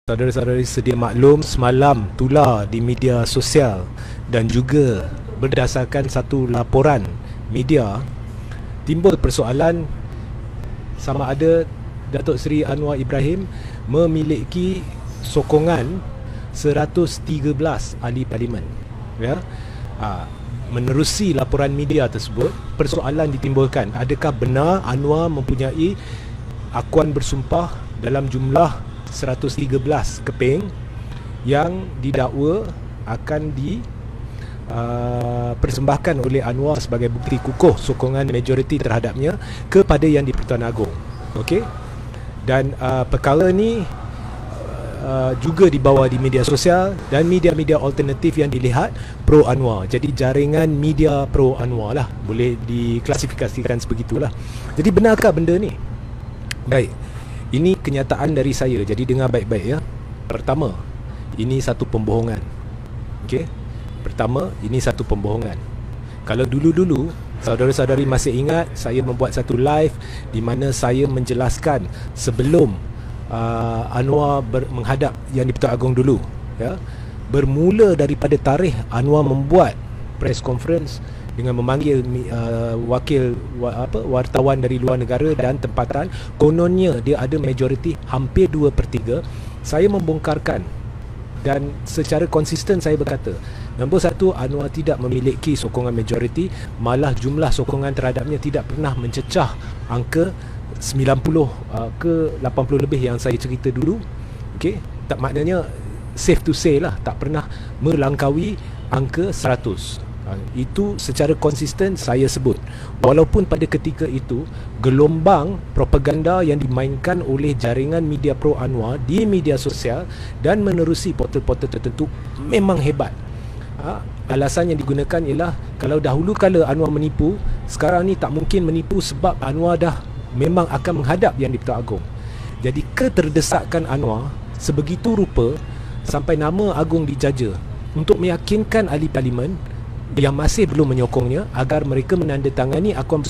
Saudara-saudari sedia maklum, semalam tular di media sosial dan juga berdasarkan satu laporan media, timbul persoalan sama ada Datuk Seri Anwar Ibrahim memiliki sokongan 113 ahli parlimen. Ya. Menerusi laporan media tersebut, persoalan ditimbulkan, adakah benar Anwar mempunyai akuan bersumpah dalam jumlah 113 keping yang didakwa akan persembahkan oleh Anwar sebagai bukti kukuh sokongan majoriti terhadapnya kepada Yang di-Pertuan Agong. Okey. Dan perkara ni juga dibawa di media sosial dan media-media alternatif yang dilihat pro Anwar. Jadi jaringan media pro Anwar lah, boleh diklasifikasikan sebegitulah. Jadi benarkah benda ni? Baik. Ini kenyataan dari saya, jadi dengar baik-baik ya. Pertama, ini satu pembohongan. Okey. Pertama, ini satu pembohongan. Kalau dulu-dulu saudara-saudari masih ingat, saya membuat satu live di mana saya menjelaskan sebelum Anwar menghadap Yang di-Pertuan Agong dulu, ya. Bermula daripada tarikh Anwar membuat press conference dengan memanggil wartawan dari luar negara dan tempatan, kononnya dia ada majoriti hampir 2/3. Saya membongkarkan dan secara konsisten saya berkata, nombor satu, Anwar tidak memiliki sokongan majoriti, malah jumlah sokongan terhadapnya tidak pernah mencecah angka 90 ke 80 lebih yang saya cerita dulu. Okey, tak maknanya safe to say lah, tak pernah melangkaui angka 100. Itu secara konsisten saya sebut. Walaupun pada ketika itu gelombang propaganda yang dimainkan oleh jaringan media pro Anwar di media sosial dan menerusi portal-portal tertentu memang hebat. Alasan yang digunakan ialah kalau dahulu kala Anwar menipu, sekarang ni tak mungkin menipu sebab Anwar dah memang akan menghadap Yang di-Pertuan Agong. Jadi keterdesakan Anwar sebegitu rupa sampai nama Agong dijaja untuk meyakinkan ahli parlimen yang masih belum menyokongnya agar mereka menandatangani akuan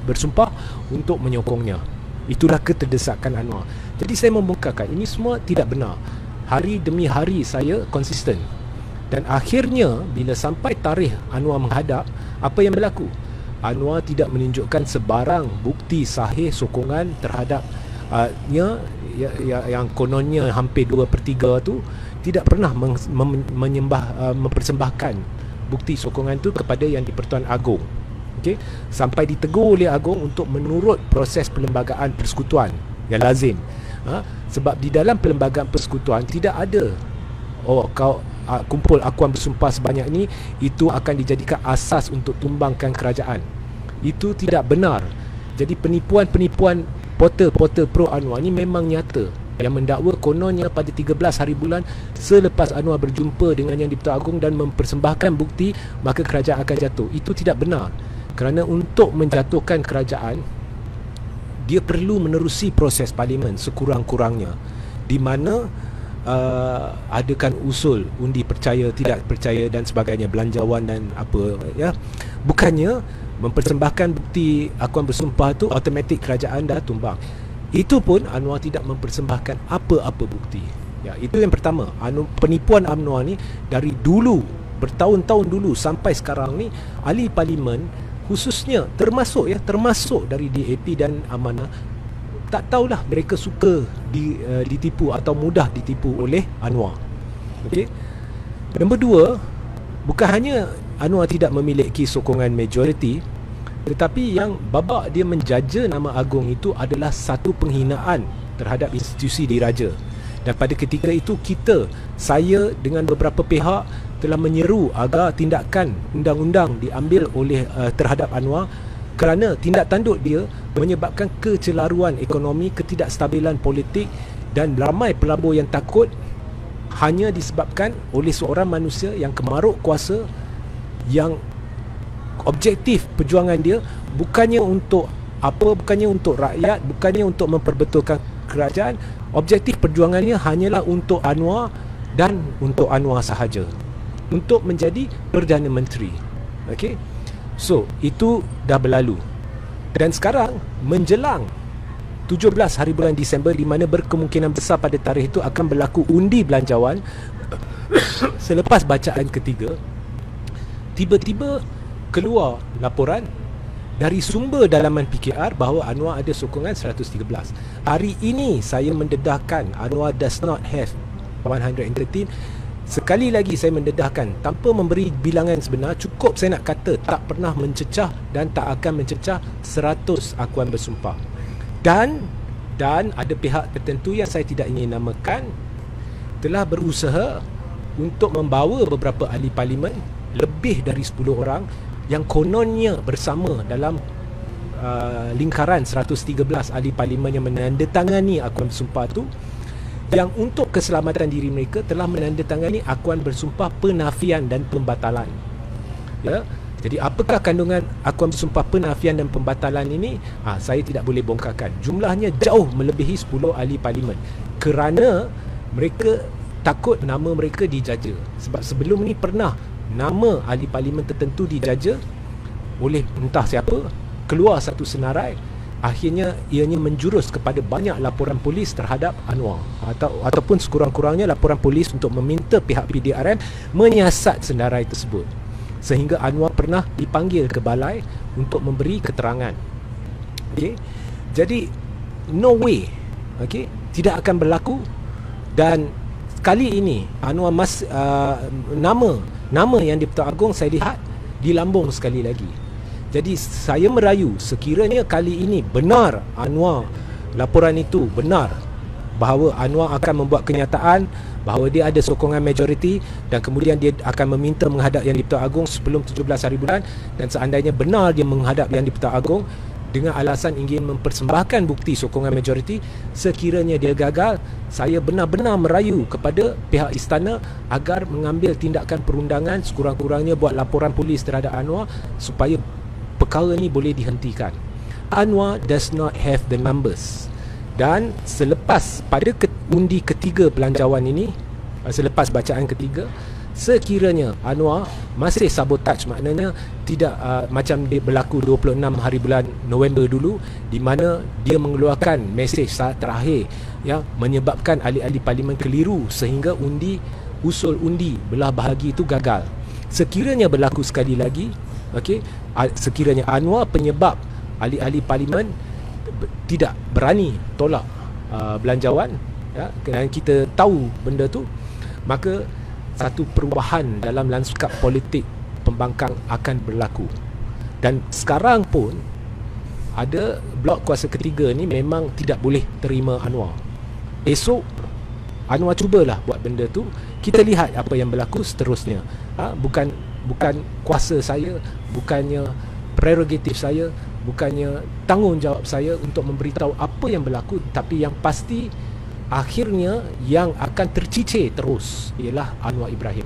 bersumpah untuk menyokongnya. Itulah keterdesakan Anwar. Jadi saya membongkarkan ini semua tidak benar. Hari demi hari saya konsisten. Dan akhirnya bila sampai tarikh Anwar menghadap, apa yang berlaku? Anwar tidak menunjukkan sebarang bukti sahih sokongan terhadap yang kononnya hampir 2/3 tu tidak pernah mempersembahkan bukti sokongan tu kepada Yang di-Pertuan Agong. Okey, sampai ditegur oleh Agong untuk menurut proses perlembagaan persekutuan yang lazim. Sebab di dalam perlembagaan persekutuan tidak ada kau kumpul akuan bersumpah sebanyak ni, itu akan dijadikan asas untuk tumbangkan kerajaan. Itu tidak benar. Jadi penipuan-penipuan portal-portal pro Anwar ni memang nyata, yang mendakwa kononnya pada 13 hari bulan selepas Anwar berjumpa dengan Yang di-Pertuan Agong dan mempersembahkan bukti, maka kerajaan akan jatuh. Itu tidak benar. Kerana untuk menjatuhkan kerajaan, dia perlu menerusi proses parlimen sekurang-kurangnya, di mana adakan usul undi percaya, tidak percaya dan sebagainya, belanjawan dan apa, ya. Bukannya mempersembahkan bukti akuan bersumpah tu automatik kerajaan dah tumbang. Itu pun Anwar tidak mempersembahkan apa-apa bukti. Ya, itu yang pertama. Penipuan Anwar ni dari dulu, bertahun-tahun dulu sampai sekarang ni, ahli parlimen khususnya termasuk dari DAP dan Amanah, tak tahulah mereka suka ditipu atau mudah ditipu oleh Anwar. Okey. Nombor dua, bukan hanya Anwar tidak memiliki sokongan majoriti, tetapi yang babak dia menjaja nama Agong itu adalah satu penghinaan terhadap institusi diraja. Dan pada ketika itu saya dengan beberapa pihak telah menyeru agar tindakan undang-undang diambil oleh terhadap Anwar, kerana tindak tanduk dia menyebabkan kecelaruan ekonomi, ketidakstabilan politik, dan ramai pelabur yang takut hanya disebabkan oleh seorang manusia yang kemaruk kuasa, yang objektif perjuangan dia bukannya untuk rakyat, bukannya untuk memperbetulkan kerajaan. Objektif perjuangannya hanyalah untuk Anwar dan untuk Anwar sahaja, untuk menjadi Perdana Menteri. Okey. So, itu dah berlalu. Dan sekarang menjelang 17 hari bulan Disember, di mana berkemungkinan besar pada tarikh itu akan berlaku undi belanjawan. Selepas bacaan ketiga, tiba-tiba keluar laporan dari sumber dalaman PKR bahawa Anwar ada sokongan 113. Hari ini saya mendedahkan Anwar does not have 113. Sekali lagi saya mendedahkan, tanpa memberi bilangan sebenar, cukup saya nak kata tak pernah mencecah dan tak akan mencecah 100 akuan bersumpah. Dan ada pihak tertentu yang saya tidak ingin namakan telah berusaha untuk membawa beberapa ahli parlimen, lebih dari 10 orang, yang kononnya bersama dalam lingkaran 113 ahli parlimen yang menandatangani akuan bersumpah itu, yang untuk keselamatan diri mereka telah menandatangani akuan bersumpah penafian dan pembatalan. Ya. Jadi apakah kandungan akuan bersumpah penafian dan pembatalan ini? Saya tidak boleh bongkarkan. Jumlahnya jauh melebihi 10 ahli parlimen, kerana mereka takut nama mereka dijaja. Sebab sebelum ni pernah nama ahli parlimen tertentu dijaja oleh entah siapa, keluar satu senarai, akhirnya ianya menjurus kepada banyak laporan polis terhadap Anwar, ataupun sekurang-kurangnya laporan polis untuk meminta pihak PDRM menyiasat senarai tersebut, sehingga Anwar pernah dipanggil ke balai untuk memberi keterangan. Okay? Jadi no way, okay, tidak akan berlaku. Dan kali ini Anwar nama yang di-Pertuan Agong saya lihat dilambung sekali lagi. Jadi saya merayu, sekiranya kali ini benar Anwar, laporan itu benar bahawa Anwar akan membuat kenyataan bahawa dia ada sokongan majoriti, dan kemudian dia akan meminta menghadap Yang di-Pertuan Agong sebelum 17 hari bulan, dan seandainya benar dia menghadap Yang di-Pertuan Agong dengan alasan ingin mempersembahkan bukti sokongan majoriti, sekiranya dia gagal, saya benar-benar merayu kepada pihak istana agar mengambil tindakan perundangan, sekurang-kurangnya buat laporan polis terhadap Anwar supaya perkara ni boleh dihentikan. Anwar does not have the numbers. Dan selepas pada undi ketiga belanjawan ini, selepas bacaan ketiga, sekiranya Anwar masih sabotage, maknanya tidak macam dia berlaku 26 hari bulan November dulu, di mana dia mengeluarkan mesej saat terakhir yang menyebabkan ahli-ahli parlimen keliru sehingga usul undi belah bahagi itu gagal. Sekiranya berlaku sekali lagi, okey, sekiranya Anwar penyebab ahli-ahli parlimen tidak berani tolak belanjawan, ya, dan kita tahu benda tu, maka satu perubahan dalam lanskap politik pembangkang akan berlaku. Dan sekarang pun ada blok kuasa ketiga ni memang tidak boleh terima Anwar. Esok Anwar cubalah buat benda tu, kita lihat apa yang berlaku seterusnya. Bukan kuasa saya, bukannya prerogatif saya, bukannya tanggungjawab saya untuk memberitahu apa yang berlaku, tapi yang pasti akhirnya yang akan tercicir terus ialah Anwar Ibrahim.